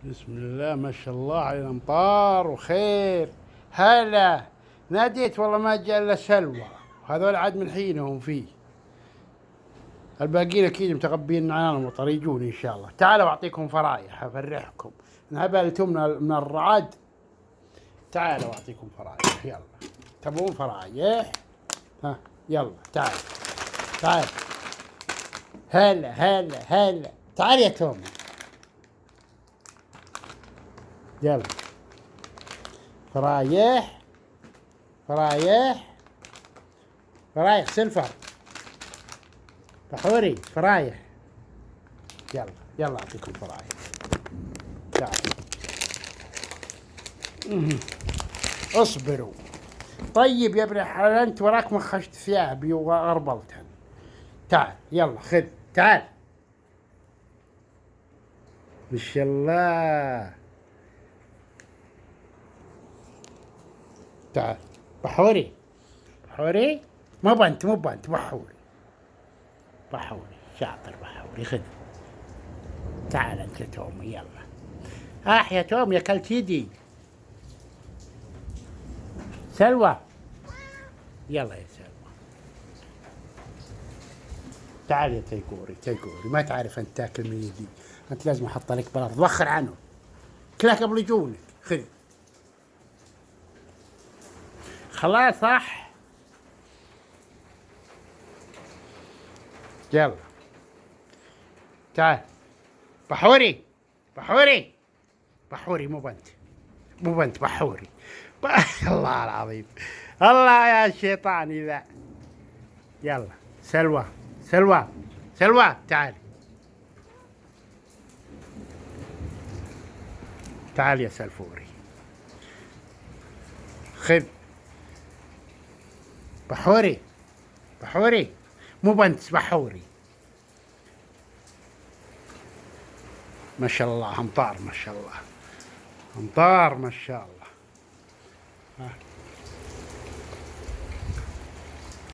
بسم الله ما شاء الله على الامطار وخير. هلا ناديت والله ما جاء الا سلوى، هذول عاد من حينهم فيه. الباقيين اكيد متغبين عننا المطر، يجون ان شاء الله. تعالوا اعطيكم فرايح افرحكم. انهبلتم من الرعد. تعالوا اعطيكم فرايح، يلا. تبون فرايح؟ ها يلا تعال تعال. هلا هلا هلا، تعال يا تومي. يلا فرايح فرايح فرايح سلفر بحوري فرايح. يلا يلا اعطيكم فرايح. تعال اصبروا. طيب يا ابن الحلال، انت وراك مخشت ثيابي وغربلتهن. تعال يلا خذ. تعال ما شاء الله. تعال بحوري بحوري. مو بنت بحوري بحوري شاطر بحوري. خذ. تعال انت يا تومي يلا. يا تومي اكلت يدي. سلوى يلا يا سلوى. تعال يا تيقوري ما تعرف انت تاكل من يدي. انت لازم احط لك بالارض. وخر عنه كلها قبل يجونك. خذ خلاص صح. يلا تعال بحوري بحوري بحوري. مو بنت بحوري. الله العظيم. الله يا شيطاني ذا. يلا سلوى سلوى تعالي. تعال يا سلفوري. خذ بحوري. مو بنت بحوري. ما شاء الله امطار ما شاء الله. امطار ما شاء الله. ها